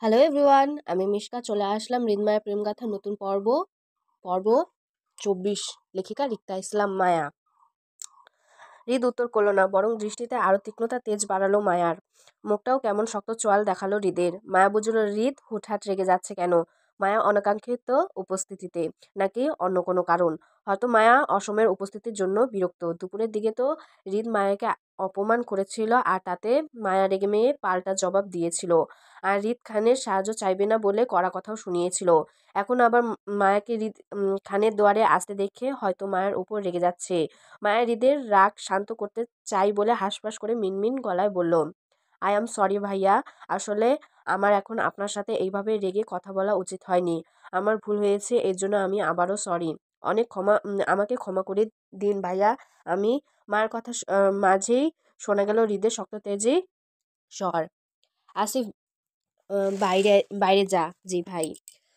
Hello everyone, আমি মিশকা চলে আসলাম হৃদমায়া প্রেমগাথা নতুন পর্ব পর্ব 24। লেখিকা রিক্তা ইসলাম মায়া। হৃদ উত্তর করলো না, বরং দৃষ্টিতে আরো তীক্ষ্ণতা তেজ বাড়ালো মায়ার। মুখটাও কেমন শক্ত চোয়াল দেখালো হৃদের। মায়া বুঝলো হৃদ হুটহাট রেগে যাচ্ছে কেন। মায়া অনাকাঙ্ক্ষিত উপস্থিতিতে, নাকি অন্য কোনো কারণ। হয়তো মায়া অসমের উপস্থিতির জন্য বিরক্ত। দুপুরের দিকে তো হৃদ মায়াকে অপমান করেছিল, আর তাতে মায়া রেগে মেয়ে পাল্টা জবাব দিয়েছিল। আর হৃদ খানের সাহায্য চাইবে না বলে কড়া কথাও শুনিয়েছিল। এখন আবার মায়াকে হৃদ খানের দুয়ারে আসতে দেখে হয়তো মায়ের উপর রেগে যাচ্ছে। মায়া হৃদের রাগ শান্ত করতে চাই বলে হাঁসফাঁস করে মিনমিন গলায় বলল, আই এম সরি ভাইয়া। আসলে আমার এখন আপনার সাথে এইভাবে রেগে কথা বলা উচিত হয়নি। আমার ভুল হয়েছে, এর জন্য আমি আবারও সরি। অনেক ক্ষমা, আমাকে ক্ষমা করে দিন ভাইয়া। আমি মায়ের কথা মাঝেই শোনা গেল হৃদের শক্ত তেজি স্বর। আসিফ, বাইরে বাইরে যা। জি ভাই।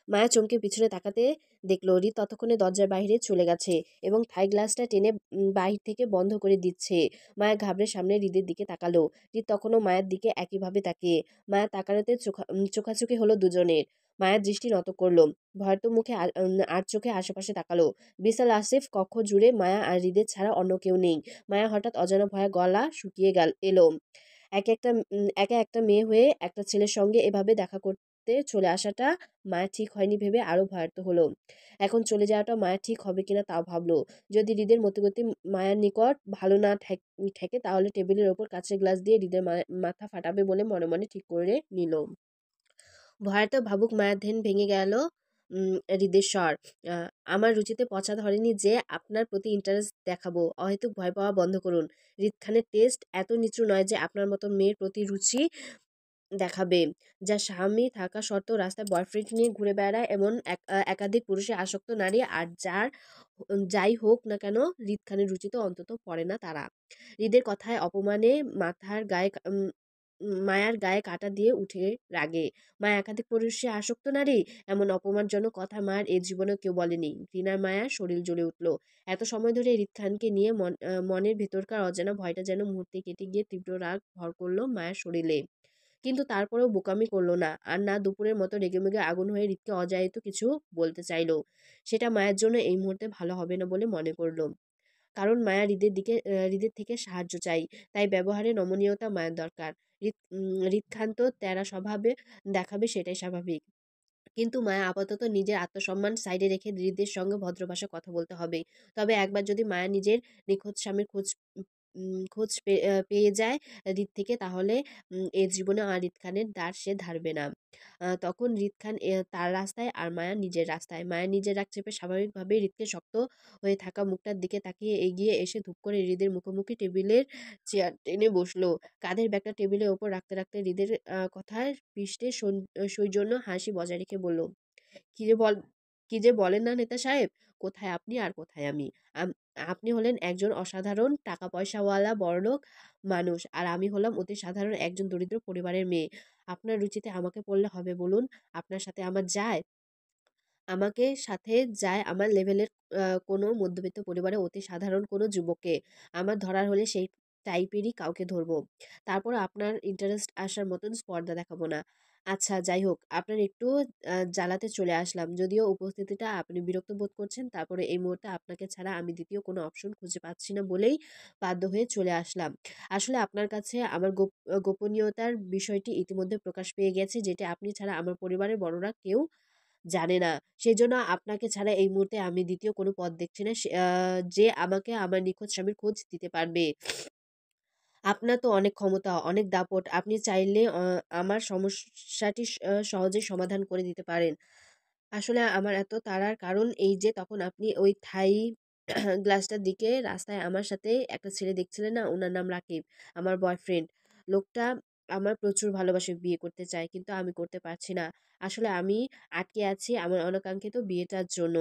মায়া চমকে পিছনে তাকাতে দেখলো হৃদ ততক্ষণে দরজার বাইরে চলে গেছে এবং থাই গ্লাসটা টেনে বাহির থেকে বন্ধ করে দিচ্ছে। মায়া ঘাবড়ে সামনে হৃদের দিকে তাকালো। হৃদ তখনও মায়ের দিকে একইভাবে তাকিয়ে। মায়া তাকানোতে চোখাচোখি হলো দুজনের। মায়ের দৃষ্টি নত করলো, ভয়তো মুখে আর চোখে আশেপাশে তাকালো। বিশাল আসিফ কক্ষ জুড়ে মায়া আর হৃদের ছাড়া অন্য কেউ নেই। মায়া হঠাৎ অজানা ভয়ে গলা শুকিয়ে এলো। একা একটা মেয়ে হয়ে একটা ছেলের সঙ্গে এভাবে দেখা করতে চলে আসাটা মায়ের ঠিক হয়নি ভেবে আরো ভয়ার্ত হলো। এখন চলে যাওয়াটা মায়ের ঠিক হবে কিনা তাও ভাবলো। যদি হৃদের মতিগতি মায়ের নিকট ভালো না ঠেকে তাহলে টেবিলের ওপর কাঁচের গ্লাস দিয়ে হৃদের মাথা ফাটাবে বলে মনে মনে ঠিক করে নিল। ভয়ার্ত ভাবুক মায়ের ধ্যান ভেঙে গেল। হৃদের স্বর, আমার রুচিতে পচা ধরেনি যে আপনার প্রতি ইন্টারেস্ট দেখাবো। অহেতুক ভয় পাওয়া বন্ধ করুন। হৃদ খানের টেস্ট এত নিচু নয় যে আপনার মতো মেয়ের প্রতি রুচি দেখাবে, যা স্বামী থাকা সত্ত্বেও রাস্তায় বয়ফ্রেন্ড নিয়ে ঘুরে বেড়ায় এমন একাধিক পুরুষে আসক্ত নারী, আর যাই হোক না কেন হৃদ খানের রুচিতে অন্তত পড়ে না তারা। হৃদের কথায় অপমানে মায়ার গায়ে কাঁটা দিয়ে উঠে রাগে। মায়া একাধিক পুরুষে আসক্ত নারী, এমন অপমানজনক কথা মায়ের এ জীবনে কেউ বলেনি। ঘৃণার মায়ার শরীর জ্বলে উঠল। এত সময় ধরে হৃদ খানকে নিয়ে মনের ভেতরকার অজানা ভয়টা যেন মুহূর্তে কেটে গিয়ে তীব্র রাগ ভর করলো মায়ের শরীরে। কিন্তু তারপরেও বোকামি করলো না, আর না দুপুরের মতো রেগেমেগে আগুন হয়ে হৃদকে অযাচিত কিছু বলতে চাইলো। সেটা মায়ের জন্য এই মুহূর্তে ভালো হবে না বলে মনে করলো। কারণ মায়া হৃদের থেকে সাহায্য চাই, তাই ব্যবহারে নমনীয়তা মায়ের দরকার। হৃদ খান তো তেরা স্বভাবে দেখাবে, সেটাই স্বাভাবিক। কিন্তু মায়া আপাতত নিজের আত্মসম্মান সাইডে রেখে হৃদের সঙ্গে ভদ্র ভাষায় কথা বলতে হবে। তবে একবার যদি মায়া নিজের নিখোঁজ স্বামীর পেয়ে যায় হৃদ থেকে, তাহলে এ জীবনে আর হৃদ খানের দ্বার সে ধারবে না। তখন হৃদ খান তার রাস্তায়, আর মায়া নিজের রাস্তায়। মায়া নিজের রাগ চেপে স্বাভাবিকভাবেই হৃদকে শক্ত হয়ে থাকা মুখটার দিকে তাকিয়ে এগিয়ে এসে ধূপ করে হৃদের মুখোমুখি টেবিলের চেয়ার টেনে বসলো। কাঁধের ব্যাগটা টেবিলের ওপর রাখতে রাখতে হৃদের কথায় পৃষ্ঠে সৌজন্য হাসি বজায় রেখে বলল, কি যে বল কি যে বলেন না নেতা সাহেব, কোথায় আপনি আর কোথায় আমি। আপনি হলেন একজন অসাধারণ টাকা পয়সাওয়ালা বড়লোক মানুষ, আর আমি হলাম অতি সাধারণ একজন দরিদ্র পরিবারের মেয়ে। আপনার রুচিতে আমাকে পড়লে হবে বলুন? আপনার সাথে আমার যায়? আমাকে সাথে যায় আমার লেভেলের কোনো মধ্যবিত্ত পরিবারে অতি সাধারণ কোনো যুবককে। আমার ধরার হলে সেই টাইপেরই কাউকে ধরবো। তারপর আপনার ইন্টারেস্ট আসার মতন স্পর্ধা দেখাবো না। আচ্ছা যাই হোক, আপনার একটু জ্বালাতে চলে আসলাম। যদিও উপস্থিতিটা আপনি বিরক্ত বোধ করছেন, তারপরে এই মুহূর্তে আপনাকে ছাড়া আমি দ্বিতীয় কোনো অপশন খুঁজে পাচ্ছি না বলেই বাধ্য হয়ে চলে আসলাম। আসলে আপনার কাছে আমার গোপনীয়তার বিষয়টি ইতিমধ্যে প্রকাশ পেয়ে গেছে, যেটা আপনি ছাড়া আমার পরিবারের বড়রা কেউ জানে না। সেজন্য আপনাকে ছাড়া এই মুহূর্তে আমি দ্বিতীয় কোনো পথ দেখছি না যে আমাকে আমার নিখোঁজ স্বামীর খোঁজ দিতে পারবে। আপনার তো অনেক ক্ষমতা, অনেক দাপট। আপনি চাইলে আমার সমস্যাটি সহজেই সমাধান করে দিতে পারেন। আসলে আমার এত তাড়ার কারণ এই যে তখন আপনি ওই থাই গ্লাসটার দিকে রাস্তায় আমার সাথে একটা ছেলে দেখছিলেন না, ওনার নাম রাকিব, আমার বয়ফ্রেন্ড। লোকটা আমার প্রচুর ভালোবাসে, বিয়ে করতে চায়, কিন্তু আমি করতে পারছি না। আসলে আমি আটকে আছি আমার অনাকাঙ্ক্ষিত বিয়েটার জন্য।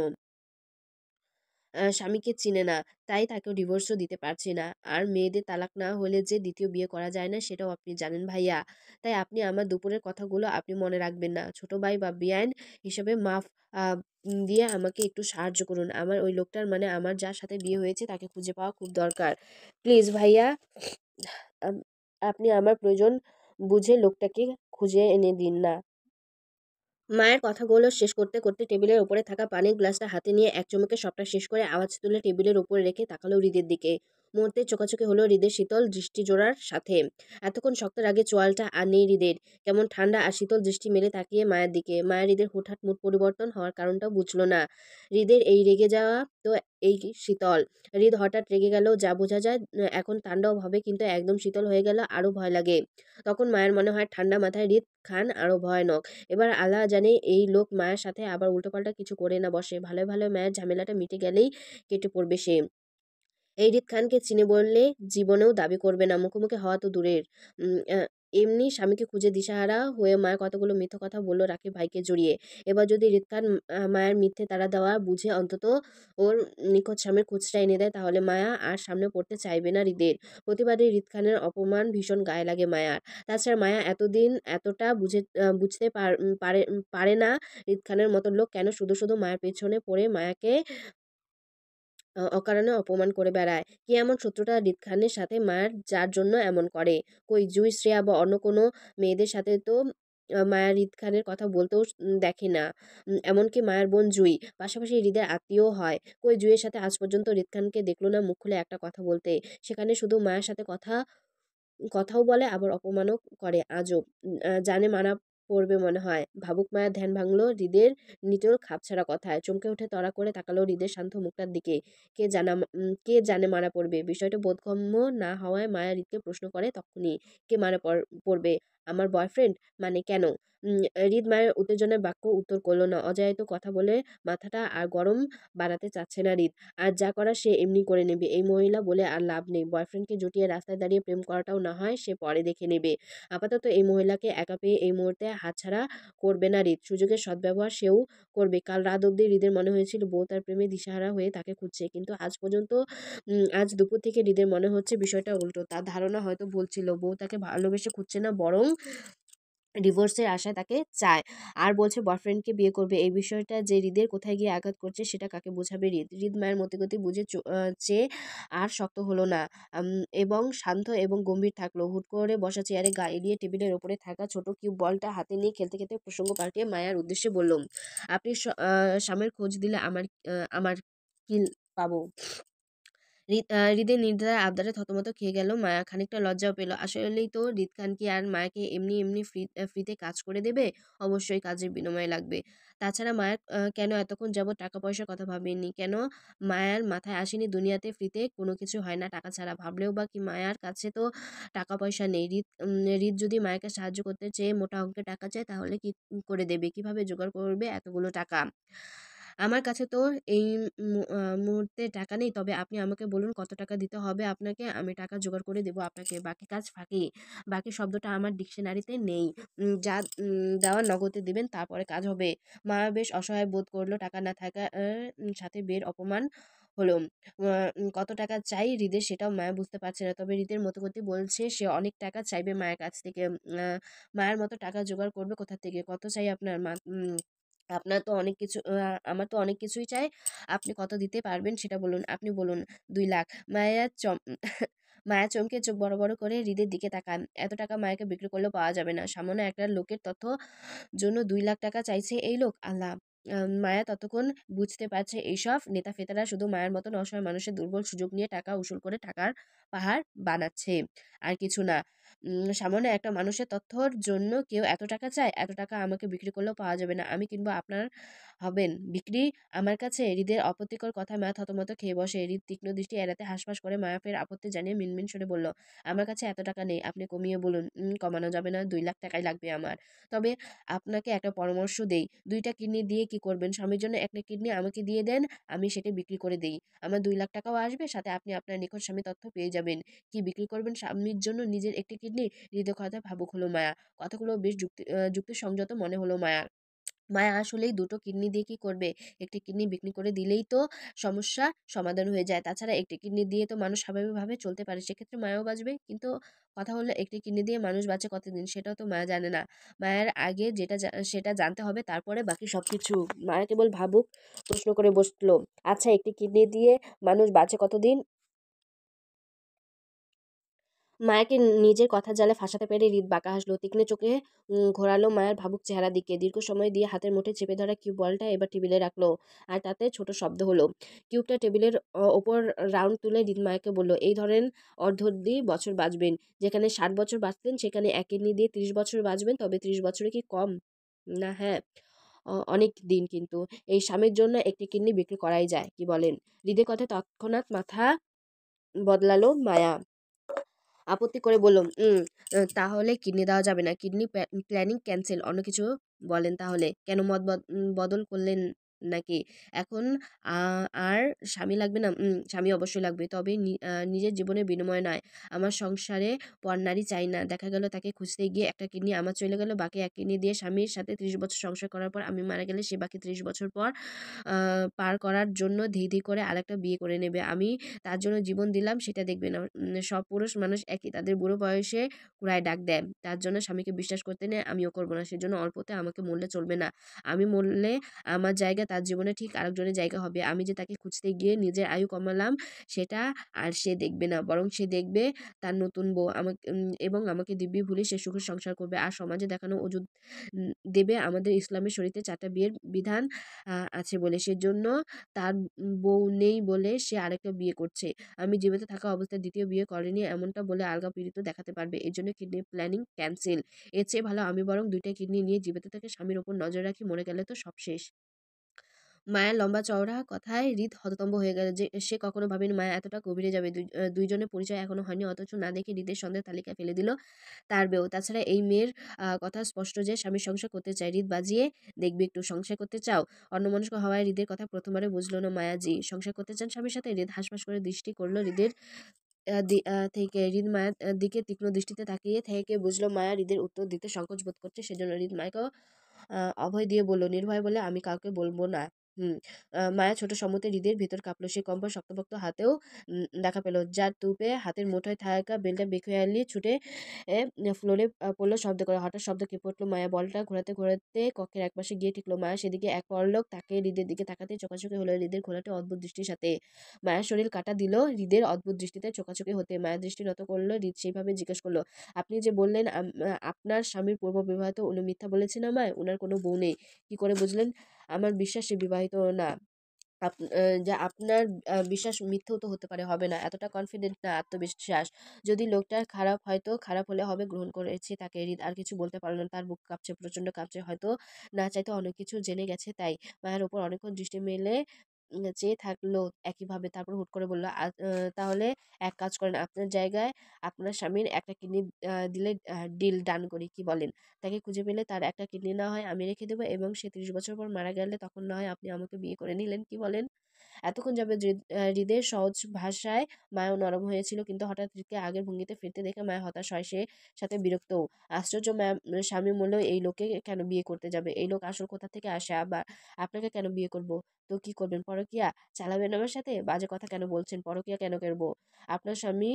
স্বামীকে চিনে না, তাই তাকেও ডিভোর্সও দিতে পারছি না। আর মেয়েদের তালাক না হলে যে দ্বিতীয় বিয়ে করা যায় না, সেটাও আপনি জানেন ভাইয়া। তাই আপনি আমার দুপুরের কথাগুলো আপনি মনে রাখবেন না। ছোট ভাই বা বেআইন হিসেবে মাফ দিয়ে আমাকে একটু সাহায্য করুন। আমার ওই লোকটার, মানে আমার যার সাথে বিয়ে হয়েছে, তাকে খুঁজে পাওয়া খুব দরকার। প্লিজ ভাইয়া, আম- আপনি আমার প্রয়োজন বুঝে লোকটাকে খুঁজে এনে দিন না। মায়ের কথাগুলো শেষ করতে করতে টেবিলের উপরে থাকা পানির গ্লাসটা হাতে নিয়ে এক চুমুকে সবটা শেষ করে আওয়াজ তুলে টেবিলের উপরে রেখে তাকালো হৃদের দিকে। মুহূর্তে চোখাচোখি হলো হৃদের শীতল দৃষ্টি জোড়ার সাথে। এতক্ষণ শক্ত রাগে চোয়ালটা আর নেই হৃদের। কেমন ঠান্ডা আর শীতল দৃষ্টি মেলে তাকিয়ে মায়ের দিকে। মায়ের হৃদের হুটহাট মুড পরিবর্তন হওয়ার কারণটাও বুঝলো না। হৃদের এই রেগে যাওয়া তো এই শীতল। হৃদ হঠাৎ রেগে গেল যা বোঝা যায়, এখন তাণ্ডব হবে, কিন্তু একদম শীতল হয়ে গেল আরো ভয় লাগে। তখন মায়ের মনে হয় ঠান্ডা মাথায় হৃদ খান আরো ভয়ানক। এবার আল্লাহ জানে এই লোক মায়ের সাথে আবার উল্টোপাল্টা কিছু করে না বসে। ভালো ভালো মায়ের ঝামেলাটা মিটে গেলেই কেটে পড়বে সে। এই রিদ খানকে চিনে বললে জীবনেও দাবি করবে না, মুখোমুখি হওয়া তো দূরের। এমনি স্বামীকে খুঁজে দিশাহারা হয়ে মায়ের কতগুলো মিথ্যে কথা বললো রাকিব ভাইকে জড়িয়ে। এবার যদি রিদ খান মায়ের মিথ্যে তারা দেওয়া বুঝে অন্তত ওর নিখোঁজ স্বামীর খোঁজটা এনে দেয়, তাহলে মায়া আর সামনে পড়তে চাইবে না হৃদের। প্রতিবারই রিদ খানের অপমান ভীষণ গায়ে লাগে মায়ার। তাছাড়া মায়া এতদিন এতটা বুঝতে পারে না রিদ খানের মতো লোক কেন শুধু শুধু মায়ের পেছনে পড়ে মায়াকে অকারণে অপমান করে বেড়ায়। কি এমন শত্রুতা হৃদ খানের সাথে মায়ের যার জন্য এমন করে? কই জুই, শ্রেয়া বা অন্য কোনো মেয়েদের সাথে তো মায়া হৃদ খানের কথা বলতেও দেখে না। এমনকি মায়ের বোন জুই পাশাপাশি হৃদের আত্মীয় হয়। কই জুইয়ের সাথে আজ পর্যন্ত হৃদ খানকে দেখলো না মুখ খুলে একটা কথা বলতে। সেখানে শুধু মায়ের সাথে কথাও বলে আবার অপমানও করে আজও। জানে মানা পড়বে মনে হয়। ভাবুক মায়ের ধ্যান ভাঙলো হৃদের নিটোল খাপছাড়া কথায়। চমকে উঠে তড়া করে তাকালো হৃদের শান্ত মুখটার দিকে। কে জানে মারা পড়বে। বিষয়টা বোধগম্য না হওয়ায় মায়া হৃদকে প্রশ্ন করে তখনই। কে মারা পড়বে? আমার বয়ফ্রেন্ড? মানে কেন? হৃদ মায়ের উত্তেজনায় বাক্য উত্তর করলো না। অজায়তো কথা বলে মাথাটা আর গরম বানাতে চাচ্ছে না হৃদ। আর যা করার সে এমনি করে নেবে। এই মহিলা বলে আর লাভ নেই। বয়ফ্রেন্ডকে জুটিয়ে রাস্তায় দাঁড়িয়ে প্রেম করাটাও না হয় সে পরে দেখে নেবে। আপাতত এই মহিলাকে একা পেয়ে এই মুহূর্তে হাতছাড়া করবে না হৃদ। সুযোগের সদ্ব্যবহার সেও করবে। কাল রাত অবধি হৃদের মনে হয়েছিল বউ তার প্রেমে দিশাহারা হয়ে তাকে খুঁজছে, কিন্তু আজ দুপুর থেকে হৃদের মনে হচ্ছে বিষয়টা উল্টো। তার ধারণা হয়তো ভুল ছিল। বউ তাকে ভালোবেসে খুঁজছে না, বরং ডিভোর্সের আশায় তাকে চায়। আর বলছে বয়ফ্রেন্ডকে বিয়ে করবে। এই বিষয়টা যে হৃদের কোথায় গিয়ে আঘাত করছে সেটা কাকে বোঝাবে হৃদ? হৃদ মায়ের মতিগতি বুঝে চেয়ে আর শক্ত হলো না, এবং শান্ত এবং গম্ভীর থাকলো। হুট করে বসা চেয়ারে গা এলিয়ে টেবিলের ওপরে থাকা ছোট কিউব বলটা হাতে নিয়ে খেলতে খেলতে প্রসঙ্গ পাল্টিয়ে মায়ার উদ্দেশ্যে বলল, আপনি স্বামীর খোঁজ দিলে আমার কি পাবো? হৃদের নির্দ্বিধায় আবদারে থতমত খেয়ে গেল মায়া। খানিকটা লজ্জাও পেল। আসলেই তো হৃদ খান কি আর মায়াকে এমনি এমনি ফ্রিতে কাজ করে দেবে? অবশ্যই কাজের বিনিময়ে লাগবে। তাছাড়া মায়া কেন এতক্ষণ যাবত টাকা পয়সার কথা ভাবেনি? কেন মায়ার মাথায় আসেনি দুনিয়াতে ফ্রিতে কোনো কিছু হয় না টাকা ছাড়া? ভাবলেও বা কি, মায়ার কাছে তো টাকা পয়সা নেই। হৃদ যদি মায়াকে সাহায্য করতে চেয়ে মোটা অঙ্কের টাকা চায়, তাহলে কি করে দেবে? কিভাবে জোগাড় করবে এতগুলো টাকা? আমার কাছে তো এই মুহূর্তে টাকা নেই। তবে আপনি আমাকে বলুন কত টাকা দিতে হবে আপনাকে, আমি টাকা জোগাড় করে দেবো আপনাকে। বাকি কাজ ফাঁকি। বাকি শব্দটা আমার ডিকশনারিতে নেই। যা দেওয়ার নগদে দিবেন, তারপরে কাজ হবে। মা বেশ অসহায় বোধ করলো। টাকা না থাকার সাথে বের অপমান হলো। কত টাকা চাই হৃদের সেটাও মায়া বুঝতে পারছে না। তবে হৃদের মতগতি বলছে সে অনেক টাকা চাইবে মায়ের কাছ থেকে। মায়ের মতো টাকা জোগাড় করবে কোথা থেকে? কত চাই আপনার? আপনার তো অনেক কিছু, আমার তো অনেক কিছুই চাই। আপনি কত দিতে পারবেন সেটা বলুন। আপনি বলুন 2 লাখ। মায়া চম মায়া চমকে চোখ বড় বড় করে হৃদের দিকে তাকান। এত টাকা মায়াকে বিক্রি করলেও পাওয়া যাবে না। সামান্য একটা লোকের তথ্য জন্য 2 লাখ টাকা চাইছে এই লোক! আল্লাহ! মায়া ততক্ষণ বুঝতে পারছে এইসব নেতা ফেতারা শুধু মায়ের মতন অসহায় মানুষের দুর্বল সুযোগ নিয়ে টাকা উসুল করে টাকার পাহাড় বানাচ্ছে, আর কিছু না। সামান্য একটা মানুষের তথ্যর জন্য কেউ এত টাকা চায়? এত টাকা আমাকে বিক্রি করলেও পাওয়া যাবে না। আমি কিনবো, আপনার হবেন বিক্রি আমার কাছে? হৃদের আপত্তিকর কথায় মায়া থতমত খেয়ে বসে। হৃদ তীক্ষ্ণ দৃষ্টি এড়াতে হাসফাস করে মায়া ফের আপত্তি জানিয়ে মিনমিন সরে বলল, আমার কাছে এত টাকা নেই, আপনি কমিয়ে বলুন। কমানো যাবে না, 2 লাখ টাকাই লাগবে আমার। তবে আপনাকে একটা পরামর্শ দেই, 2টা কিডনি দিয়ে কি করবেন? স্বামীর জন্য একটা কিডনি আমাকে দিয়ে দেন, আমি সেটা বিক্রি করে দেই। আমার 2 লাখ টাকাও আসবে, সাথে আপনি আপনার নিখোঁজ স্বামী তথ্য পেয়ে যাবেন। কি বিক্রি করবেন স্বামীর জন্য নিজের একটি কিডনি? হৃদয় কথায় ভাবুক হলো মায়া। কথাগুলো বেশ যুক্তিসংযত মনে হলো মায়ার। মায়া আসলেই 2টো কিডনি দিয়ে কি করবে? একটি কিডনি বিক্রি করে দিলেই তো সমস্যা সমাধান হয়ে যায়। তাছাড়া একটি কিডনি দিয়ে তো মানুষ স্বাভাবিকভাবে চলতে পারে, সেক্ষেত্রে মায়াও বাঁচবে। কিন্তু কথা হলো, একটি কিডনি দিয়ে মানুষ বাঁচে কতদিন সেটাও তো মায়া জানে না। মায়ের আগে সেটা জানতে হবে, তারপরে বাকি সবকিছু। মায়া কেবল ভাবুক প্রশ্ন করে বসলো, আচ্ছা একটি কিডনি দিয়ে মানুষ বাঁচে কতদিন? মায়াকে নিজের কথার জালে ফাঁসাতে পেরে হৃদ বাঁকা হাসলো। তীক্ষ্ণ চোখে ঘোরালো মায়ের ভাবুক চেহারা দিকে। দীর্ঘ সময় দিয়ে হাতের মুঠে চেপে ধরা কিউব বলটা এবার টেবিলে রাখলো, আর তাতে ছোট শব্দ হলো। কিউবটা টেবিলের ওপর রাউন্ড তুলে হৃদ মায়াকে বলল, এই ধরেন অর্ধি বছর বাঁচবেন। যেখানে 60 বছর বাঁচতেন সেখানে এক কিডনি দিয়ে 30 বছর বাঁচবেন। তবে 30 বছরে কি কম? না, হ্যাঁ, অনেক দিন। কিন্তু এই স্বামীর জন্য একটি কিডনি বিক্রি করাই যায়, কি বলেন? হৃদের কথায় তৎক্ষণাৎ মাথা বদলালো মায়া। আপত্তি করে বলল, তাহলে কিডনি দেওয়া যাবে না। Kidney planning cancel. অন্য কিছু বলেন তাহলে। কেন মত বদল করলেন নাকি? এখন আর স্বামী লাগবে না? স্বামী অবশ্যই লাগবে, তবে নিজের জীবনের বিনিময়ে নয়। আমার সংসারে পর নারী চাই না। দেখা গেল তাকে খুঁজতে গিয়ে একটা কিডনি আমার চলে গেল, বাকি এক কিডনি দিয়ে স্বামীর সাথে 30 বছর সংসার করার পর আমি মারা গেলে সে বাকি 30 বছর পর পার করার জন্য ধী করে আরেকটা বিয়ে করে নেবে। আমি তার জন্য জীবন দিলাম, সেটা দেখবে না। সব পুরুষ মানুষ একই, তাদের বুড়ো বয়সে কুড়ায় ডাক দেয়। তার জন্য স্বামীকে বিশ্বাস করতে নেই, আমিও করবো না। সেজন্য অল্পতে আমাকে মরলে চলবে না। আমি মরলে আমার জায়গা তার জীবনে ঠিক আরেকজনের জায়গা হবে। আমি যে তাকে খুঁজতে গিয়ে নিজের আয়ু কমালাম সেটা আর সে দেখবে না, বরং সে দেখবে তার নতুন বউ আমাকে, এবং আমাকে দিব্যি ভুলে সে সুখের সংসার করবে। আর সমাজে দেখানো ওজুদ দেবে আমাদের ইসলামের শরীয়তে 4টা বিয়ের বিধান আছে বলে। সেজন্য তার বউ নেই বলে সে আরেকটা বিয়ে করছে। আমি জীবিত থাকা অবস্থায় দ্বিতীয় বিয়ে করেনি এমনটা বলে আলগা পীড়িত দেখাতে পারবে। এই জন্য কিডনি প্ল্যানিং ক্যান্সেল। এর চেয়ে ভালো আমি বরং 2টা কিডনি নিয়ে জীবিত থেকে স্বামীর ওপর নজর রাখি, মরে গেলে তো সব শেষ। মায়ের লম্বা চওড়া কথায় হৃদ হততম্ব হয়ে গেল। যে সে কখনো ভাবেনি মায়া এতটা গভীরে যাবে। দুইজনের পরিচয় এখনো হয়নি, অথচ না দেখে হৃদের সন্দেহ তালিকায় ফেলে দিল তার বেও। তাছাড়া এই মেয়ের কথা স্পষ্ট যে স্বামীর সংসার করতে চায়। হৃদ বাজিয়ে দেখবে একটু, সংসার করতে চাও? অন্যমনস্ক হওয়ায় হৃদের কথা প্রথমবারে বুঝলো না মায়া। জি, সংসার করতে চান স্বামীর সাথে? হৃদ হাসফাস করে দৃষ্টি করলো হৃদের থেকে। হৃদ মায়ের দিকে তীক্ষ্ণ দৃষ্টিতে তাকিয়ে থেকে বুঝলো মায়া হৃদের উত্তর দিতে সংকোচ বোধ করছে। সেজন্য হৃদ মায়াকেও অভয় দিয়ে বলল, নির্ভয় বলে, আমি কাউকে বলবো না। হুম। মায়া ছোট সম্মতি। হৃদের ভিতর কাঁপলো। সে কম্পা শক্তপোক্ত হাতেও দেখা পেল। যার তুপে হাতের মুঠোয় থাকা বেলটা বেখেয়ালি ছুটে ফ্লোরে পড়লো শব্দ করে। হঠাৎ শব্দ কেঁপে উঠলো। মায়া বলটা ঘোরাতে ঘোরাতে কক্ষের একপাশে গিয়ে ঠেকলো। মায়া সেদিকে এক পলক তাকে হৃদের দিকে তাকাতে চোখাচোখি হলো হৃদের ঘোলাটে অদ্ভুত দৃষ্টির সাথে। মায়ের শরীর কাটা দিল হৃদের অদ্ভুত দৃষ্টিতে চোখাচোখি হতে। মায়ের দৃষ্টি নত করলো। হৃদ সেইভাবে জিজ্ঞেস করলো, আপনি যে বললেন আপনার স্বামীর পূর্ব বিবাহিত, উনি মিথ্যা বলেছেন আমায়? উনার কোনো বউ নেই? কি করে বুঝলেন? আমার বিশ্বাস সে বিবাহিত না। যা আপনার বিশ্বাস মিথ্যেও তো হতে পারে, হবে না। এতটা কনফিডেন্ট না, আত্মবিশ্বাস। যদি লোকটা খারাপ, হয়তো খারাপ হলে হবে, গ্রহণ করেছি তাকে। হৃদ আর কিছু বলতে পারল না। তার বুক কাঁপছে, প্রচন্ড কাঁপছে। হয়তো না চাইতে অনেক কিছু জেনে গেছে তাই। মায়ের উপর অনেকক্ষণ দৃষ্টি মেলে চেয়ে থাকলো একইভাবে। তারপর হুট করে বললো, তাহলে এক কাজ করেন, আপনার জায়গায় আপনার স্বামীর একটা কিডনি দিলে ডিল ডান করি, কি বলেন? তাকে খুঁজে পেলে তার একটা কিডনি না হয় আমি রেখে দেবো, এবং সে 30 বছর পর মারা গেলে তখন না হয় আপনি আমাকে বিয়ে করে নিলেন, কি বলেন? এতক্ষণ যাবে হৃদের সহজ ভাষায় মায়াও নরম হয়েছিল, কিন্তু হঠাৎ হৃদকে আগের ভঙ্গিতে ফিরতে দেখে মায়া হতাশ হয়, সে সাথে বিরক্তও। আশ্চর্য, মায়া স্বামী মূল্য এই লোককে কেন বিয়ে করতে যাবে? এই লোক আসল কোথা থেকে আসে? আবার আপনাকে কেন বিয়ে করব? তো কি করবেন? পরকিয়া চালাবেন আমার সাথে? বাজে কথা কেন বলছেন? পরকিয়া কেন করবো? আপনার স্বামী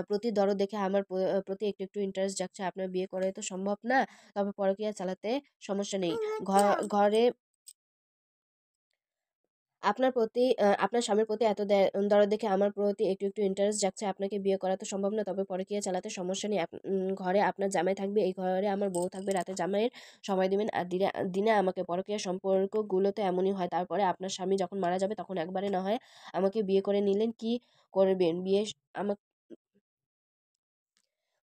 প্রতি দরদ দেখে আমার প্রতি একটু একটু ইন্টারেস্ট জাগছে। আপনার বিয়ে করে তো সম্ভব না, তবে পরকীয়া চালাতে সমস্যা নেই। ঘরে আপনার স্বামীর প্রতি এত দরদ দেখে আমার প্রতি একটু একটু ইন্টারেস্ট জাগছে। আপনাকে বিয়ে করা তো সম্ভব না, তবে পরকীয়া চালাতে সমস্যা নেই। ঘরে আপনার জামাই থাকবে, এই ঘরে আমার বউ থাকবে। রাতে জামাইয়ের সময় দিবেন, আর দিনে দিনে আমাকে। পরকীয়া সম্পর্কগুলো তো এমনই হয়। তারপরে আপনার স্বামী যখন মারা যাবে তখন একবারে না হয় আমাকে বিয়ে করে নিলেন, কি করবেন বিয়ে? আমাকে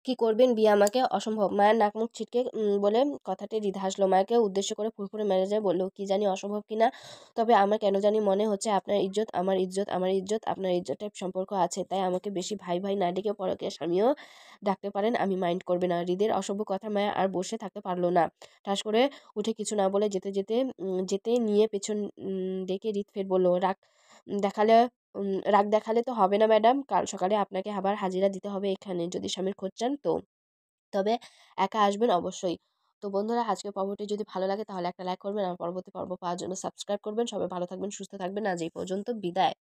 কি করবেন বিয়ে? আমাকে অসম্ভব। মায়ের নাক মুখ ছিটকে বলে কথাটি হৃদ হাসলো। মায়াকে উদ্দেশ্য করে ফুরফুরে মেজাজে বলল, কি জানি অসম্ভব কিনা, তবে আমার কেন জানি মনে হচ্ছে আপনার ইজ্জত আমার ইজ্জত, আমার ইজ্জত আপনার ইজ্জতের সম্পর্ক আছে। তাই আমাকে বেশি ভাই ভাই না ডেকে পরকীয়া স্বামীও ডাকতে পারেন, আমি মাইন্ড করবে না। হৃদের অসভ্য কথা মায়া আর বসে থাকতে পারলো না। ঠাস করে উঠে কিছু না বলে যেতে নিয়ে পেছন ডেকে হৃদ ফের বলল, দেখালে রাগ দেখালে তো হবে না ম্যাডাম। কাল সকালে আপনাকে আবার হাজিরা দিতে হবে এখানে, যদি স্বামীর খোঁজ চান তো। তবে একা আসবেন অবশ্যই। তো বন্ধুরা, আজকের পর্বটি যদি ভালো লাগে তাহলে একটা লাইক করবেন, আর পরবর্তী পর্ব পাওয়ার জন্য সাবস্ক্রাইব করবেন। সবাই ভালো থাকবেন, সুস্থ থাকবেন। আজ এই পর্যন্ত, বিদায়।